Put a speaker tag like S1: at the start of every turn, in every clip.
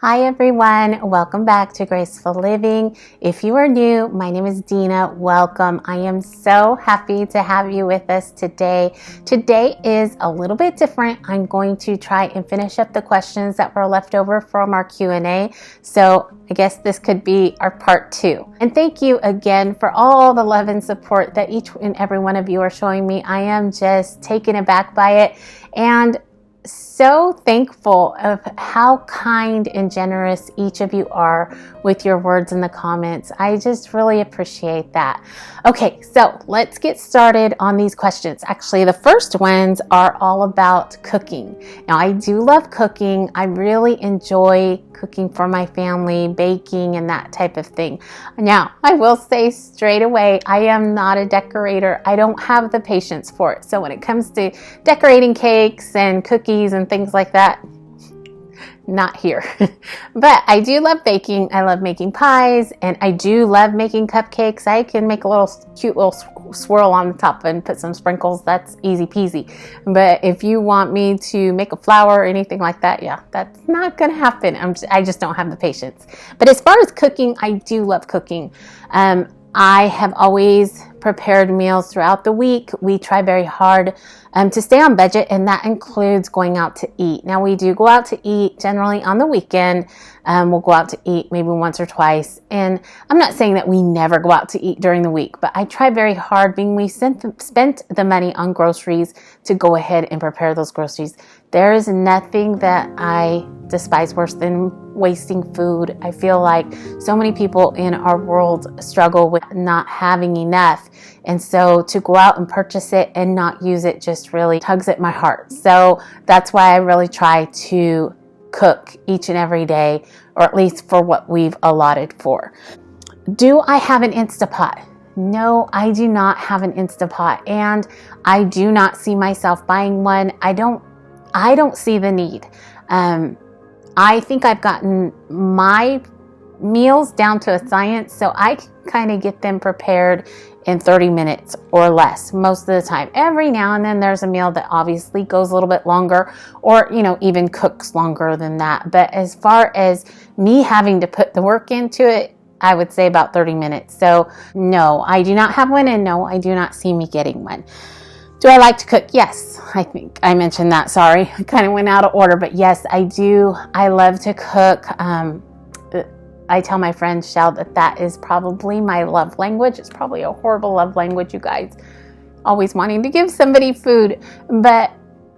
S1: Hi everyone, welcome back to Graceful Living. If you are new, my name is Dina. Welcome. I am so happy to have you with us today. Today is a little bit different. I'm going to try and finish up the questions that were left over from our Q&A. So I guess this could be our part 2. And thank you again for all the love and support that each and every one of you are showing me. I am just taken aback by it and so thankful of how kind and generous each of you are with your words in the comments. I just really appreciate that. Okay, so let's get started on these questions. Actually, the first ones are all about cooking. Now, I do love cooking. I really enjoy cooking for my family, baking, and that type of thing. Now, I will say straight away, I am not a decorator. I don't have the patience for it. So when it comes to decorating cakes and cookies and things like that, not here. But I do love baking. I love making pies, and I do love making cupcakes. I can make a little cute little swirl on the top and put some sprinkles. That's easy peasy. But if you want me to make a flower or anything like that, yeah, that's not going to happen. I just don't have the patience. But as far as cooking, I do love cooking. I have always prepared meals throughout the week. We try very hard to stay on budget, and that includes going out to eat. Now, we do go out to eat generally on the weekend. We'll go out to eat maybe once or twice. And I'm not saying that we never go out to eat during the week, but I try very hard, being we spent the money on groceries, to go ahead and prepare those groceries. There is nothing that I despise worse than wasting food. I feel like so many people in our world struggle with not having enough. And so to go out and purchase it and not use it just really tugs at my heart. So that's why I really try to cook each and every day, or at least for what we've allotted for. Do I have an Instapot? No, I do not have an Instapot, and I do not see myself buying one. I don't see the need. I think I've gotten my meals down to a science, so I can kind of get them prepared in 30 minutes or less most of the time. Every now and then there's a meal that obviously goes a little bit longer, or even cooks longer than that. But as far as me having to put the work into it, I would say about 30 minutes. So no, I do not have one, and no, I do not see me getting one. Do I like to cook? Yes, I think I mentioned that. Sorry, I kind of went out of order, but yes, I do. I love to cook. I tell my friend Shell that is probably my love language. It's probably a horrible love language, you guys. Always wanting to give somebody food. But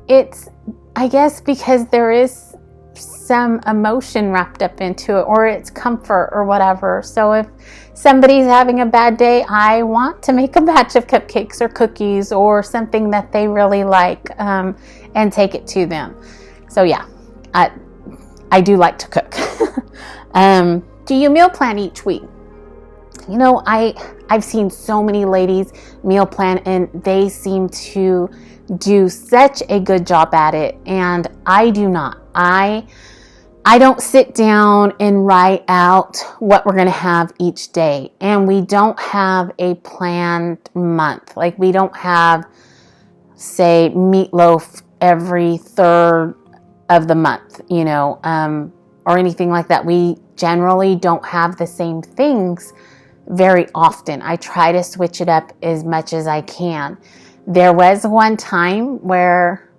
S1: it's, I guess, because there is some emotion wrapped up into it, or it's comfort or whatever. So if somebody's having a bad day, I want to make a batch of cupcakes or cookies or something that they really like, and take it to them. So yeah, I do like to cook. Do you meal plan each week? I've seen so many ladies meal plan, and they seem to do such a good job at it, and I do not. I don't sit down and write out what we're going to have each day, and we don't have a planned month. Like, we don't have, say, meatloaf every third of the month, or anything like that. We generally don't have the same things very often. I try to switch it up as much as I can. There was one time where,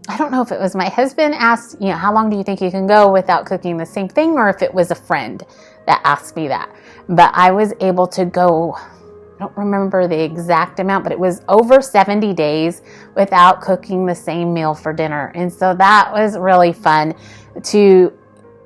S1: I don't know if it was my husband asked, how long do you think you can go without cooking the same thing, or if it was a friend that asked me that. But I was able to go, I don't remember the exact amount, but it was over 70 days without cooking the same meal for dinner. And so that was really fun to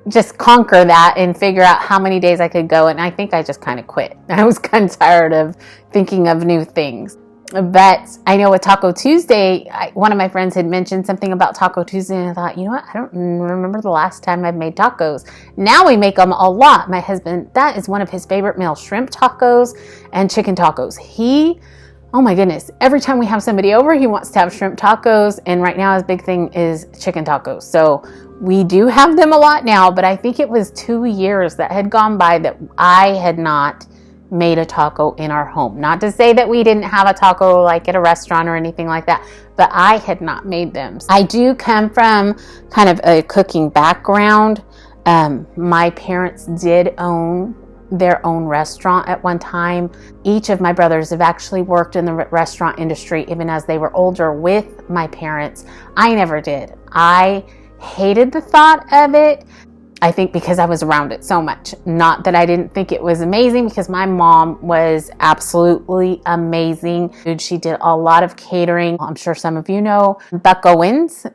S1: just conquer that and figure out how many days I could go. And I think I just kind of quit. I was kind of tired of thinking of new things. But I know with Taco Tuesday, one of my friends had mentioned something about Taco Tuesday, and I thought, you know what? I don't remember the last time I've made tacos. Now we make them a lot. My husband, that is one of his favorite meals, shrimp tacos and chicken tacos. Oh my goodness, every time we have somebody over, he wants to have shrimp tacos, and right now his big thing is chicken tacos. So we do have them a lot now, but I think it was 2 years that had gone by that I had not made a taco in our home. Not to say that we didn't have a taco like at a restaurant or anything like that, but I had not made them. I do come from kind of a cooking background. My parents did own their own restaurant at one time. Each of my brothers have actually worked in the restaurant industry even as they were older with my parents. I never did. I hated the thought of it. I think because I was around it so much. Not that I didn't think it was amazing, because my mom was absolutely amazing. She did a lot of catering. I'm sure some of you know Buck Owens.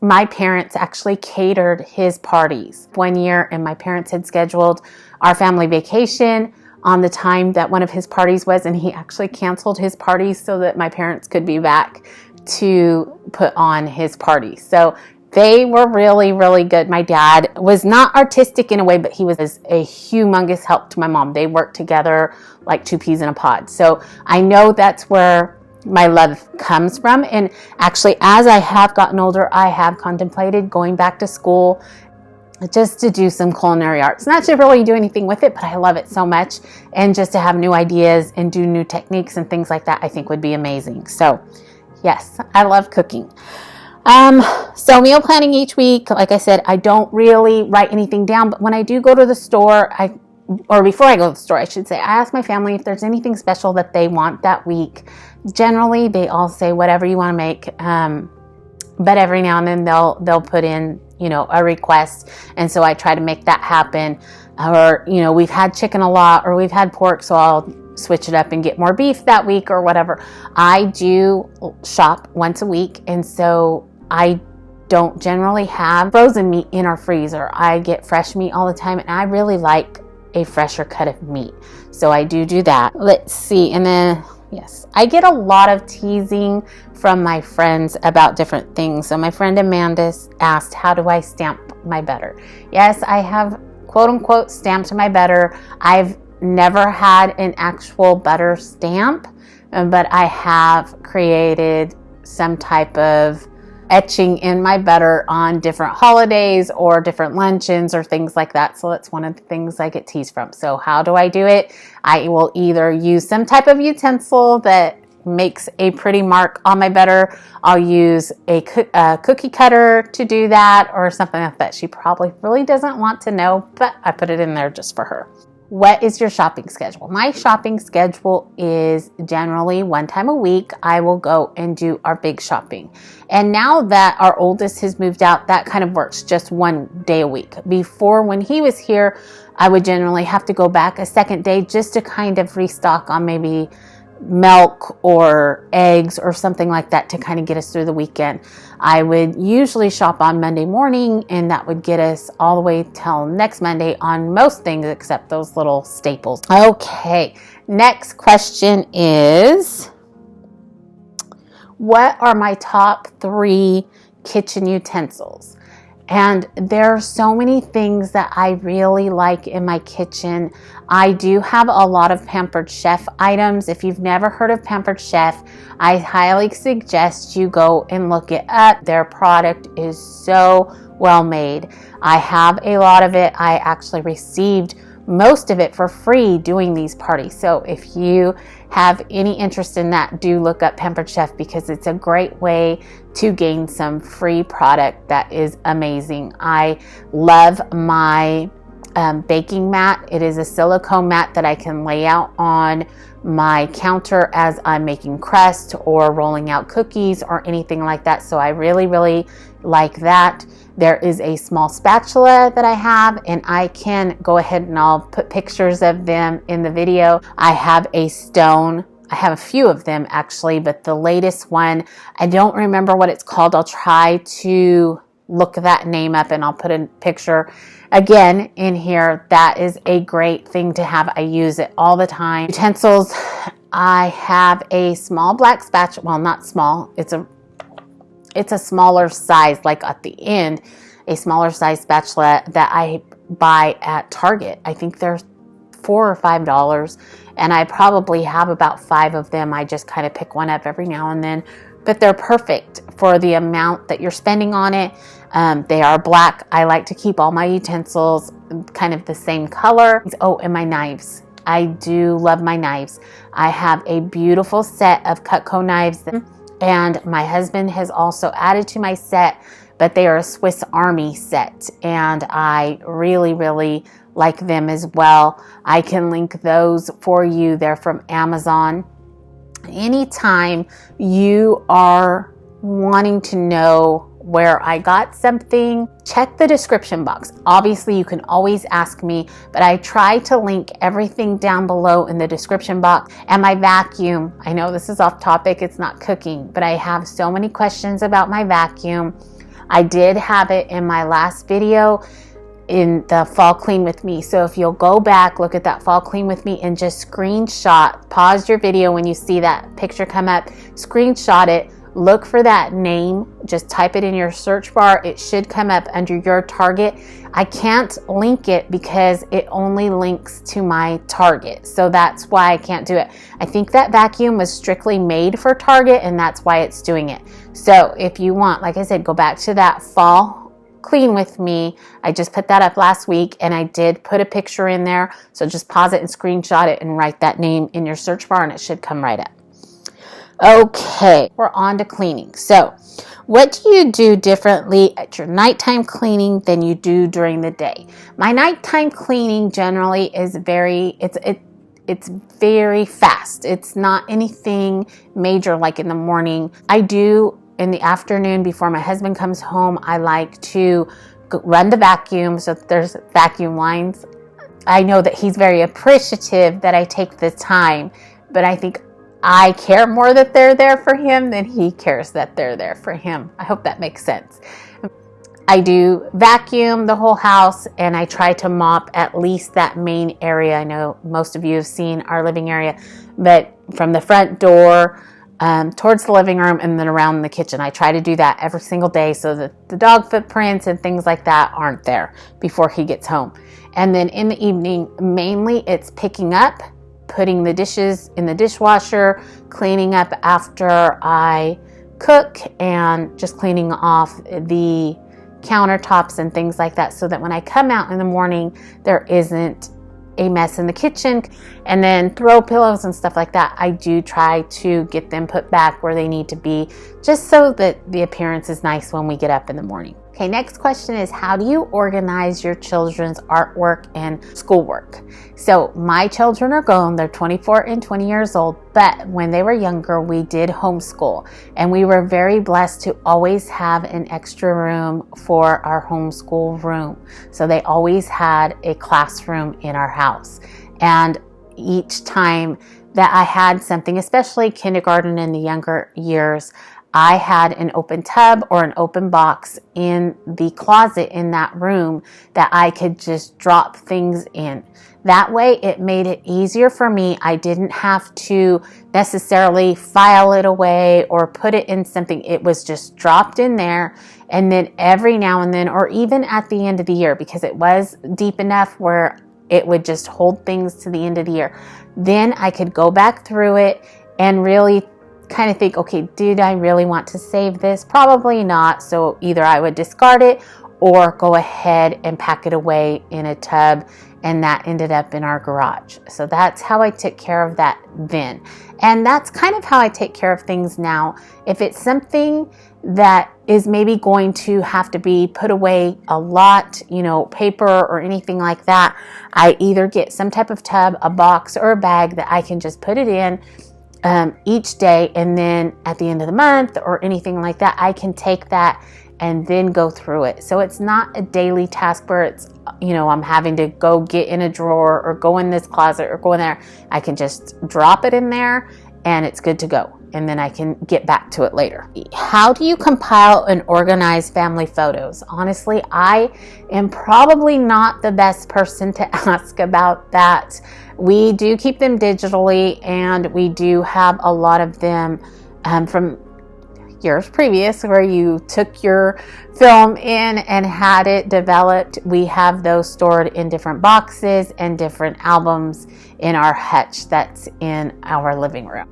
S1: My parents actually catered his parties one year, and my parents had scheduled our family vacation on the time that one of his parties was, and he actually canceled his parties so that my parents could be back to put on his party. So they were really, really good. My dad was not artistic in a way, but he was a humongous help to my mom. They worked together like two peas in a pod. So I know that's where my love comes from. And actually, as I have gotten older, I have contemplated going back to school just to do some culinary arts. Not to really do anything with it, but I love it so much. And just to have new ideas and do new techniques and things like that, I think would be amazing. So yes, I love cooking. So meal planning each week, like I said, I don't really write anything down, but when I do go to the store, or before I go to the store, I should say, I ask my family if there's anything special that they want that week. Generally, they all say whatever you want to make, but every now and then they'll put in, a request, and so I try to make that happen. Or, we've had chicken a lot, or we've had pork, so I'll switch it up and get more beef that week or whatever. I do shop once a week, and so I don't generally have frozen meat in our freezer. I get fresh meat all the time, and I really like a fresher cut of meat. So I do that. Let's see. And then, yes, I get a lot of teasing from my friends about different things. So my friend Amanda asked, how do I stamp my butter? Yes, I have quote unquote stamped my butter. I've never had an actual butter stamp, but I have created some type of etching in my butter on different holidays or different luncheons or things like that. So that's one of the things I get teased from. So how do I do it? I will either use some type of utensil that makes a pretty mark on my butter. I'll use a cookie cutter to do that, or something like that. She probably really doesn't want to know, but I put it in there just for her. What is your shopping schedule? My shopping schedule is generally one time a week. I will go and do our big shopping. And now that our oldest has moved out, that kind of works just one day a week. Before, when he was here, I would generally have to go back a second day just to kind of restock on maybe milk or eggs or something like that to kind of get us through the weekend. I would usually shop on Monday morning, and that would get us all the way till next Monday on most things except those little staples. Okay, next question is, what are my top 3 kitchen utensils? And there are so many things that I really like in my kitchen. I do have a lot of Pampered Chef items. If you've never heard of Pampered Chef, I highly suggest you go and look it up. Their product is so well made. I have a lot of it. I actually received most of it for free doing these parties. So if you have any interest in that, do look up Pampered Chef, because it's a great way to gain some free product that is amazing. I love my baking mat. It is a silicone mat that I can lay out on my counter as I'm making crust or rolling out cookies or anything like that. So I really, really like that. There is a small spatula that I have, and I can go ahead and I'll put pictures of them in the video. I have a stone. I have a few of them actually, but the latest one, I don't remember what it's called. I'll try to look that name up and I'll put a picture again in here. That is a great thing to have. I use it all the time. Utensils, I have a small black spatula. Well, not small. It's a smaller size, like at the end, a smaller size spatula that I buy at Target. I think they're $4 or $5, and I probably have about 5 of them. I just kind of pick one up every now and then, but they're perfect for the amount that you're spending on it. They are black. I like to keep all my utensils kind of the same color. Oh, and my knives. I do love my knives. I have a beautiful set of Cutco knives, and my husband has also added to my set, but but they are a Swiss Army set, and I really like them as well. I can link those for you. They're from Amazon. Anytime you are wanting to know where I got something, check the description box. Obviously, you can always ask me, but I try to link everything down below in the description box. And my vacuum, I know this is off topic, it's not cooking, but I have so many questions about my vacuum. I did have it in my last video in the fall clean with me. So if you'll go back, look at that fall clean with me and just screenshot, pause your video when you see that picture come up, screenshot it, look for that name, just type it in your search bar. It should come up under your Target. I can't link it because it only links to my Target. So that's why I can't do it. I think that vacuum was strictly made for Target, and that's why it's doing it. So if you want, like I said, go back to that fall clean with me. I just put that up last week, and I did put a picture in there. So just pause it and screenshot it and write that name in your search bar, and it should come right up. Okay, we're on to cleaning. So what do you do differently at your nighttime cleaning than you do during the day? My nighttime cleaning generally is it's very fast. It's not anything major like in the morning. I do in the afternoon before my husband comes home. I like to run the vacuum, so there's vacuum lines. I know that he's very appreciative that I take the time, but I think I care more that they're there for him than he cares that they're there for him. I hope that makes sense. I do vacuum the whole house, and I try to mop at least that main area. I know most of you have seen our living area, but from the front door towards the living room and then around the kitchen. I try to do that every single day so that the dog footprints and things like that aren't there before he gets home. And then in the evening, mainly it's picking up, putting the dishes in the dishwasher, cleaning up after I cook, and just cleaning off the countertops and things like that, so that when I come out in the morning, there isn't a mess in the kitchen. And then throw pillows and stuff like that, I do try to get them put back where they need to be, just so that the appearance is nice when we get up in the morning. Okay, next question is, how do you organize your children's artwork and schoolwork? So my children are grown, they're 24 and 20 years old, but when they were younger, we did homeschool, and we were very blessed to always have an extra room for our homeschool room. So they always had a classroom in our house. And each time that I had something, especially kindergarten and the younger years, I had an open tub or an open box in the closet in that room that I could just drop things in. That way it made it easier for me. I didn't have to necessarily file it away or put it in something. It was just dropped in there. And then every now and then, or even at the end of the year, because it was deep enough where it would just hold things to the end of the year, then I could go back through it and really kind of think, okay, did I really want to save this? Probably not. So either I would discard it or go ahead and pack it away in a tub, and that ended up in our garage. So that's how I took care of that then. And that's kind of how I take care of things now. If it's something that is maybe going to have to be put away a lot, paper or anything like that, I either get some type of tub, a box, or a bag that I can just put it in each day, and then at the end of the month or anything like that, I can take that and then go through it. So it's not a daily task where it's, I'm having to go get in a drawer or go in this closet or go in there. I can just drop it in there and it's good to go. And then I can get back to it later. How do you compile and organize family photos? Honestly, I am probably not the best person to ask about that. We do keep them digitally, and we do have a lot of them from years previous where you took your film in and had it developed. We have those stored in different boxes and different albums in our hutch that's in our living room.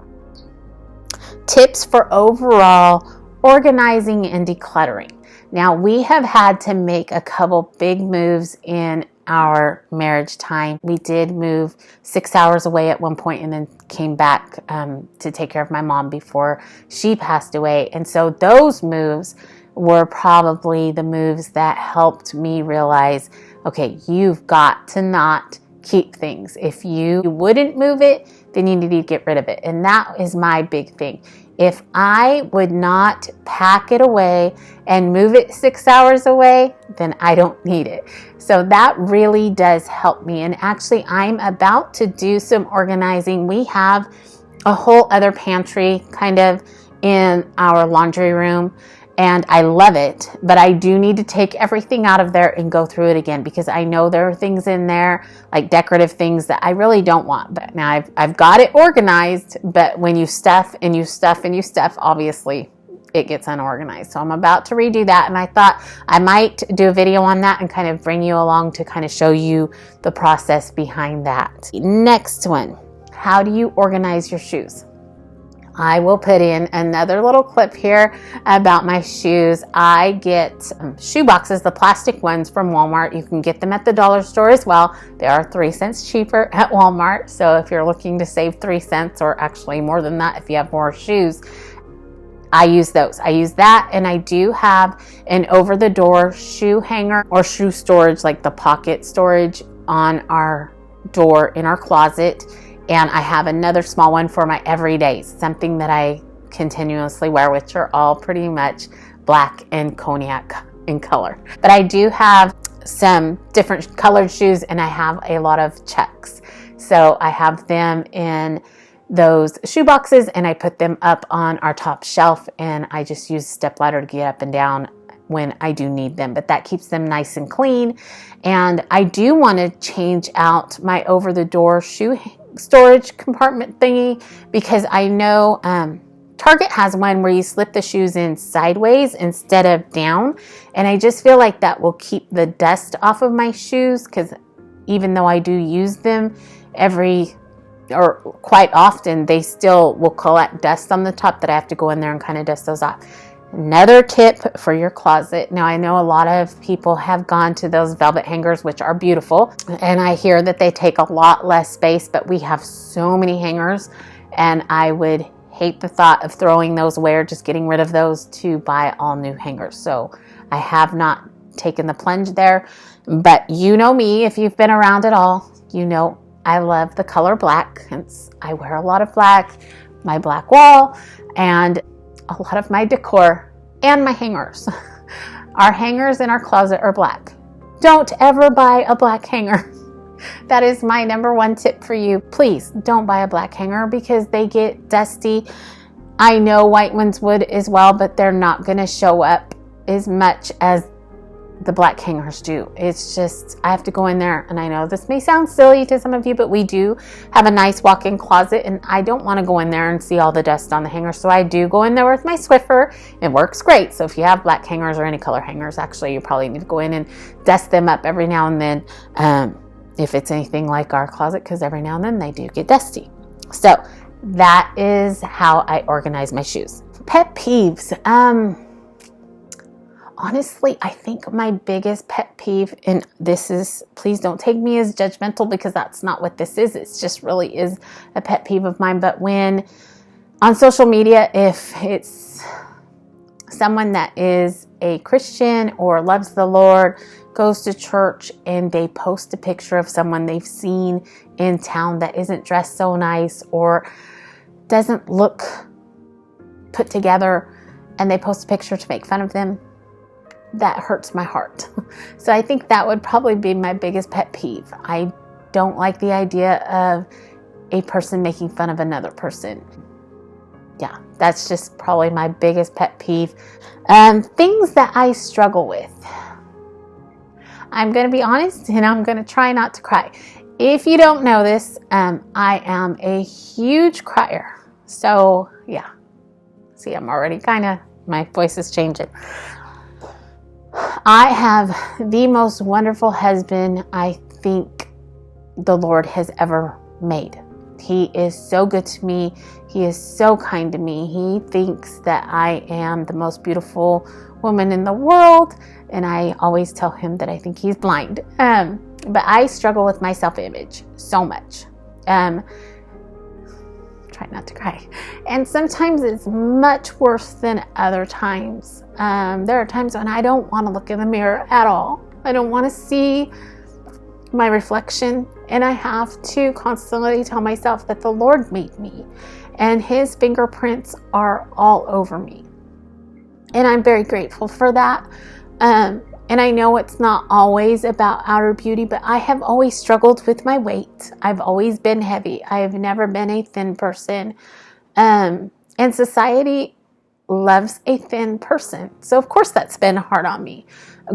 S1: Tips for overall organizing and decluttering. Now, we have had to make a couple big moves in our marriage time. We did move 6 hours away at one point and then came back to take care of my mom before she passed away. And so those moves were probably the moves that helped me realize, okay, you've got to not keep things. If you wouldn't move it, then you need to get rid of it. And that is my big thing. If I would not pack it away and move it 6 hours away, then I don't need it. So that really does help me. And actually, I'm about to do some organizing. We have a whole other pantry kind of in our laundry room, and I love it, but I do need to take everything out of there and go through it again, because I know there are things in there, like decorative things, that I really don't want. But now I've got it organized, but when you stuff and you stuff and you stuff, obviously it gets unorganized. So I'm about to redo that, and I thought I might do a video on that and kind of bring you along to kind of show you the process behind that. Next one, how do you organize your shoes? I will put in another little clip here about my shoes. I get shoe boxes, the plastic ones from Walmart. You can get them at the dollar store as well. They are 3 cents cheaper at Walmart. So if you're looking to save 3 cents, or actually more than that if you have more shoes, I use those. I use that, and I do have an over-the-door shoe hanger or shoe storage, like the pocket storage on our door in our closet. And I have another small one for my everydays, something that I continuously wear, which are all pretty much black and cognac in color. But I do have some different colored shoes, and I have a lot of Chucks. So I have them in those shoe boxes, and I put them up on our top shelf, and I just use a stepladder to get up and down when I do need them. But that keeps them nice and clean. And I do want to change out my over-the-door shoe storage compartment thingy, because I know Target has one where you slip the shoes in sideways instead of down, and I just feel like that will keep the dust off of my shoes, because even though I do use them quite often, they still will collect dust on the top that I have to go in there and kind of dust those off. Another tip for your closet. Now, I know a lot of people have gone to those velvet hangers, which are beautiful, and I hear that they take a lot less space, but we have so many hangers, and I would hate the thought of throwing those away or just getting rid of those to buy all new hangers. So I have not taken the plunge there, but you know me, if you've been around at all, you know I love the color black. Hence, I wear a lot of black, my black wall, and a lot of my decor and my hangers. Our hangers in our closet are black. Don't ever buy a black hanger. That is my number one tip for you. Please don't buy a black hanger, because they get dusty. I know white ones would as well, but they're not going to show up as much as the black hangers do. It's just, I have to go in there, and I know this may sound silly to some of you, but we do have a nice walk-in closet, and I don't want to go in there and see all the dust on the hanger. So I do go in there with my Swiffer. It works great. So if you have black hangers or any color hangers, actually, you probably need to go in and dust them up every now and then, if it's anything like our closet, because every now and then they do get dusty. So that is how I organize my shoes. Pet peeves. Honestly, I think my biggest pet peeve, and this is, please don't take me as judgmental, because that's not what this is. It just really is a pet peeve of mine. But when on social media, if it's someone that is a Christian or loves the Lord, goes to church, and they post a picture of someone they've seen in town that isn't dressed so nice or doesn't look put together, and they post a picture to make fun of them, that hurts my heart. So I think that would probably be my biggest pet peeve. I don't like the idea of a person making fun of another person. Yeah, that's just probably my biggest pet peeve. Things that I struggle with. I'm going to be honest, and I'm going to try not to cry. If you don't know this, I am a huge crier. So yeah, see, I'm already my voice is changing. I have the most wonderful husband I think the Lord has ever made. He is so good to me. He is so kind to me. He thinks that I am the most beautiful woman in the world, and I always tell him that I think he's blind. But I struggle with my self-image so much. Trying try not to cry. And sometimes it's much worse than other times. There are times when I don't want to look in the mirror at all. I don't want to see my reflection, and I have to constantly tell myself that the Lord made me and his fingerprints are all over me. And I'm very grateful for that. And I know it's not always about outer beauty, but I have always struggled with my weight. I've always been heavy. I have never been a thin person. And society loves a thin person. So of course that's been hard on me.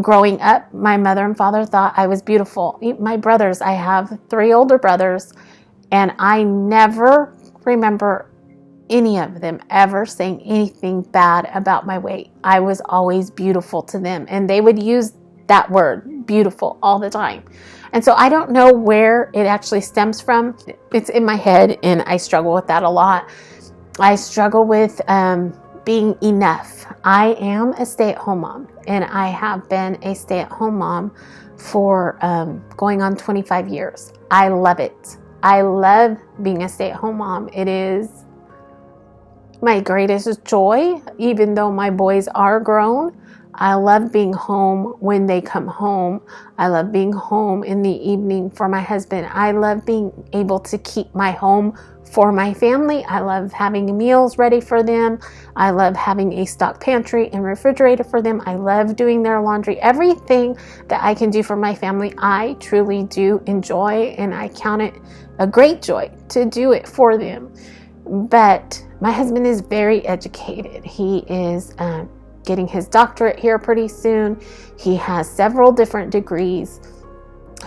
S1: Growing up, my mother and father thought I was beautiful. My brothers, I have 3 older brothers, and I never remember any of them ever saying anything bad about my weight. I was always beautiful to them, and they would use that word, beautiful, all the time. And so I don't know where it actually stems from. It's in my head, and I struggle with that a lot. I struggle with being enough. I am a stay-at-home mom, and I have been a stay-at-home mom for going on 25 years. I love it. I love being a stay-at-home mom. It is my greatest joy, even though my boys are grown. I love being home when they come home. I love being home in the evening for my husband. I love being able to keep my home for my family. I love having meals ready for them. I love having a stock pantry and refrigerator for them. I love doing their laundry. Everything that I can do for my family, I truly do enjoy, and I count it a great joy to do it for them. But my husband is very educated. He is getting his doctorate here pretty soon. He has several different degrees.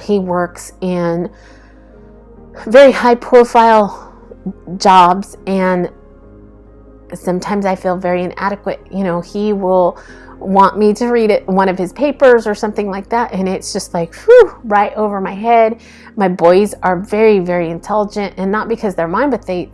S1: He works in very high profile jobs, and sometimes I feel very inadequate. You know, he will want me to read one of his papers or something like that, and it's just like, whew, right over my head. My boys are very, very intelligent, and not because they're mine, but they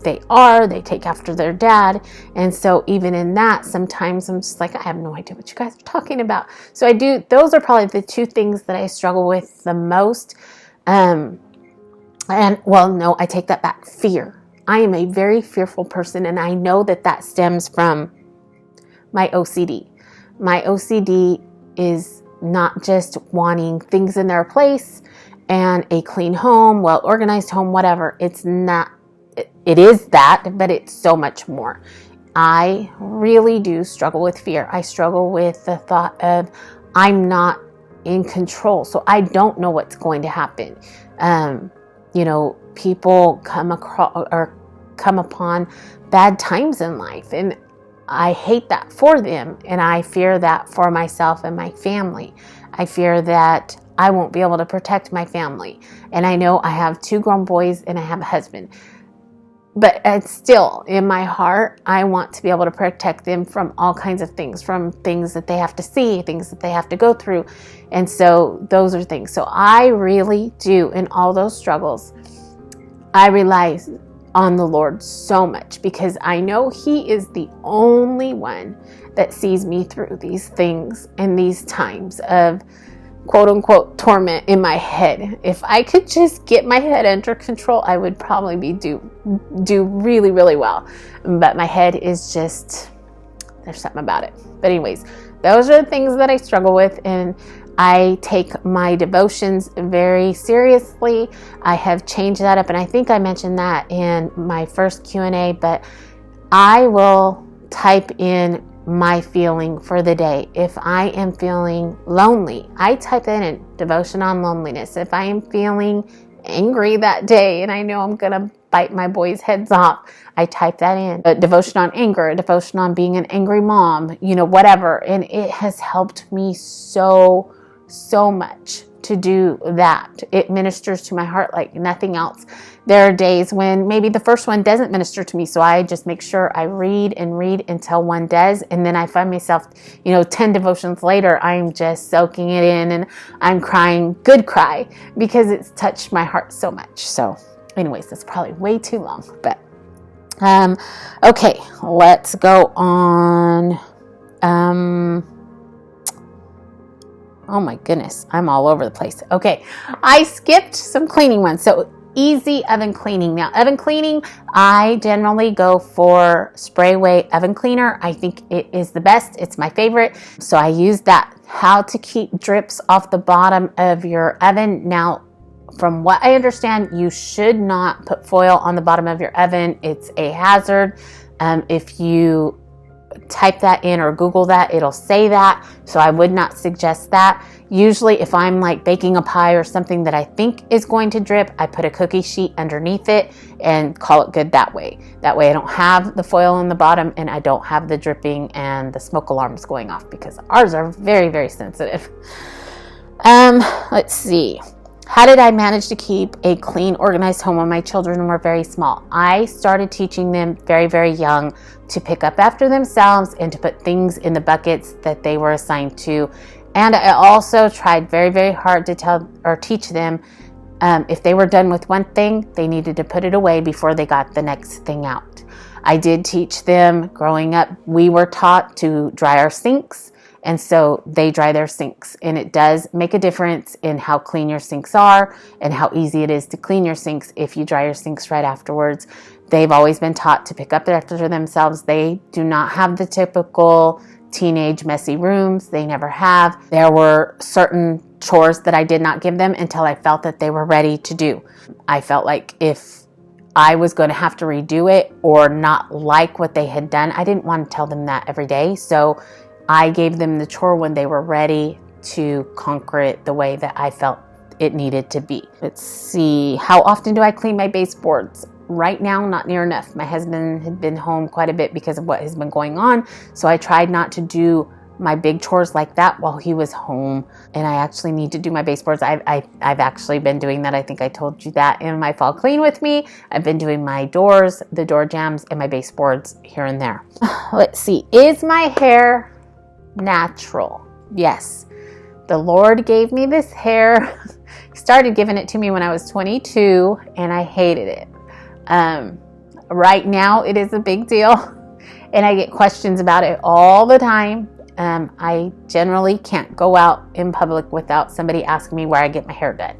S1: take after their dad. And so even in that, sometimes I'm just like, I have no idea what you guys are talking about. So those are probably the 2 things that I struggle with the most. I take that back. Fear. I am a very fearful person, and I know that stems from my OCD. My OCD is not just wanting things in their place and a clean home, well-organized home, whatever. It's not, it is that, but it's so much more. I really do struggle with fear. I struggle with the thought of I'm not in control, so I don't know what's going to happen. People come upon bad times in life, and I hate that for them, and I fear that for myself and my family. I fear that I won't be able to protect my family. And I know I have 2 grown boys and I have a husband. But it's still, in my heart, I want to be able to protect them from all kinds of things, from things that they have to see, things that they have to go through. And so those are things. So I really do, in all those struggles, I rely on the Lord so much, because I know he is the only one that sees me through these things and these times of quote unquote torment in my head. If I could just get my head under control, I would probably do really, really well. But my head is just, there's something about it. But anyways, those are the things that I struggle with, and I take my devotions very seriously. I have changed that up, and I think I mentioned that in my first Q&A, but I will type in my feeling for the day. If I am feeling lonely, I type that in, devotion on loneliness. If I am feeling angry that day and I know I'm going to bite my boys' heads off, I type that in. A devotion on anger, a devotion on being an angry mom, whatever. And it has helped me so much to do that. It ministers to my heart like nothing else. There are days when maybe the first one doesn't minister to me, so I just make sure I read until one does, and then I find myself, 10 devotions later, I'm just soaking it in and I'm crying, good cry, because it's touched my heart so much. So anyways, that's probably way too long, but okay, let's go on. Oh my goodness, I'm all over the place. Okay, I skipped some cleaning ones. So easy oven cleaning. Now, oven cleaning, I generally go for Sprayway oven cleaner. I think it is the best. It's my favorite. So I use that. How to keep drips off the bottom of your oven. Now, from what I understand, you should not put foil on the bottom of your oven. It's a hazard. If you type that in or Google that, it'll say that. So I would not suggest that. Usually if I'm like baking a pie or something that I think is going to drip, I put a cookie sheet underneath it and call it good that way. That way I don't have the foil on the bottom and I don't have the dripping and the smoke alarms going off, because ours are very, very sensitive. Let's see. How did I manage to keep a clean, organized home when my children were very small? I started teaching them very, very young to pick up after themselves and to put things in the buckets that they were assigned to. And I also tried very, very hard to tell or teach them if they were done with one thing, they needed to put it away before they got the next thing out. I did teach them growing up. We were taught to dry our sinks. And so they dry their sinks, and it does make a difference in how clean your sinks are and how easy it is to clean your sinks if you dry your sinks right afterwards. They've always been taught to pick up after themselves. They do not have the typical teenage messy rooms. They never have. There were certain chores that I did not give them until I felt that they were ready to do. I felt like if I was going to have to redo it or not like what they had done, I didn't want to tell them that every day. So I gave them the chore when they were ready to conquer it the way that I felt it needed to be. Let's see. How often do I clean my baseboards? Right now, not near enough. My husband had been home quite a bit because of what has been going on. So I tried not to do my big chores like that while he was home. And I actually need to do my baseboards. I've actually been doing that. I think I told you that in my fall clean with me. I've been doing my doors, the door jambs, and my baseboards here and there. Let's see. Is my hair natural? Yes. The Lord gave me this hair. He started giving it to me when I was 22 and I hated it. Right now it is a big deal and I get questions about it all the time. I generally can't go out in public without somebody asking me where I get my hair done.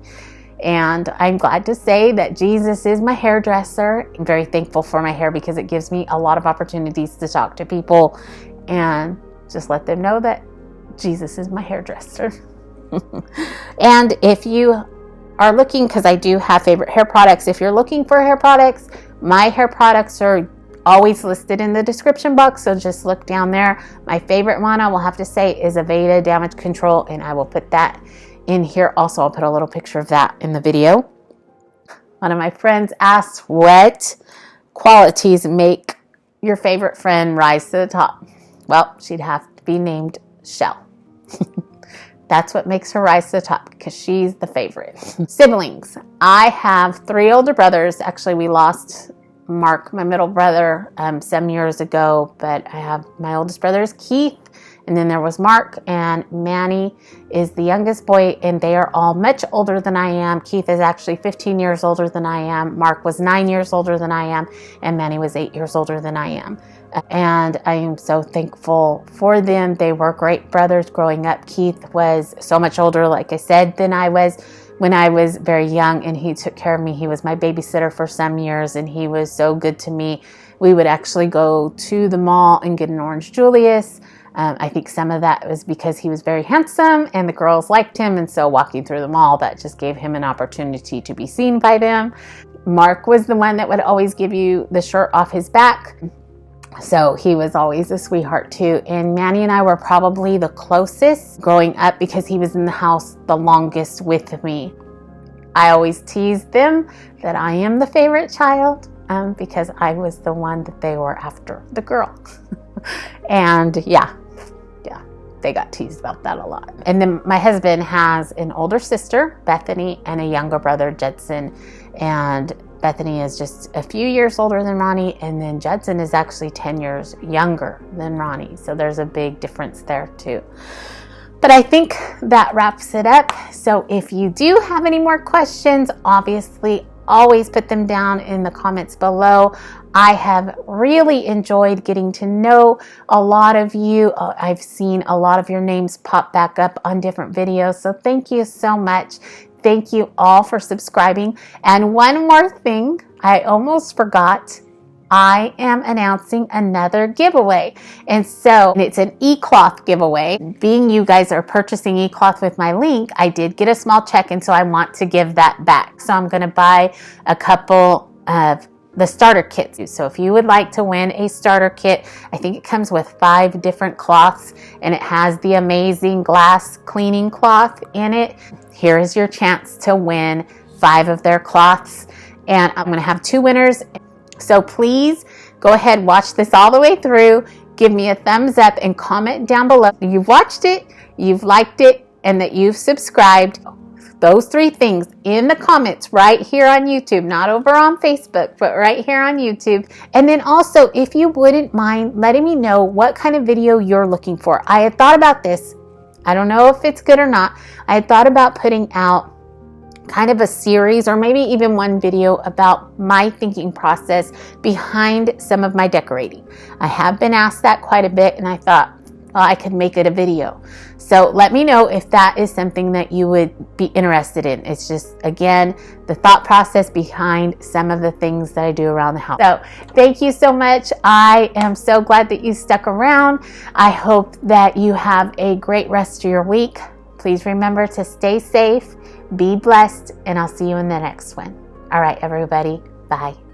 S1: And I'm glad to say that Jesus is my hairdresser. I'm very thankful for my hair because it gives me a lot of opportunities to talk to people and just let them know that Jesus is my hairdresser. And if you are looking, because I do have favorite hair products, if you're looking for hair products, my hair products are always listed in the description box, so just look down there. My favorite one, I will have to say, is Aveda Damage Control, and I will put that in here. Also, I'll put a little picture of that in the video. One of my friends asked, what qualities make your favorite friend rise to the top? Well, she'd have to be named Shell. That's what makes her rise to the top, because she's the favorite. Siblings. I have 3 older brothers. Actually, we lost Mark, my middle brother, some years ago, but I have my oldest brother is Keith, and then there was Mark, and Manny is the youngest boy, and they are all much older than I am. Keith is actually 15 years older than I am. Mark was 9 years older than I am, and Manny was 8 years older than I am. And I am so thankful for them. They were great brothers growing up. Keith was so much older, like I said, than I was when I was very young, and he took care of me. He was my babysitter for some years, and he was so good to me. We would actually go to the mall and get an Orange Julius. I think some of that was because he was very handsome and the girls liked him, and so walking through the mall, that just gave him an opportunity to be seen by them. Mark was the one that would always give you the shirt off his back. So he was always a sweetheart too. And Manny and I were probably the closest growing up because he was in the house the longest with me. I always teased them that I am the favorite child because I was the one that they were after, the girl. And yeah, they got teased about that a lot. And then my husband has an older sister, Bethany, and a younger brother, Judson. And Bethany is just a few years older than Ronnie, and then Judson is actually 10 years younger than Ronnie. So there's a big difference there too. But I think that wraps it up. So if you do have any more questions, obviously always put them down in the comments below. I have really enjoyed getting to know a lot of you. I've seen a lot of your names pop back up on different videos. So thank you so much. thank you all for subscribing. And one more thing, I almost forgot. I am announcing another giveaway. And so it's an e-cloth giveaway. Being you guys are purchasing e-cloth with my link, I did get a small check, and so I want to give that back. So I'm going to buy a couple of the starter kits. So if you would like to win a starter kit, I think it comes with 5 different cloths, and it has the amazing glass cleaning cloth in it. Here is your chance to win 5 of their cloths. And I'm going to have 2 winners. So please go ahead, watch this all the way through, give me a thumbs up, and comment down below you've watched it, you've liked it, and that you've subscribed. Those 3 things in the comments right here on YouTube, not over on Facebook, but right here on YouTube. And then also, if you wouldn't mind letting me know what kind of video you're looking for. I had thought about this. I don't know if it's good or not. I had thought about putting out kind of a series, or maybe even one video about my thinking process behind some of my decorating. I have been asked that quite a bit, and I thought, well, I could make it a video. So let me know if that is something that you would be interested in. It's just, again, the thought process behind some of the things that I do around the house. So thank you so much. I am so glad that you stuck around. I hope that you have a great rest of your week. Please remember to stay safe, be blessed, and I'll see you in the next one. All right, everybody. Bye.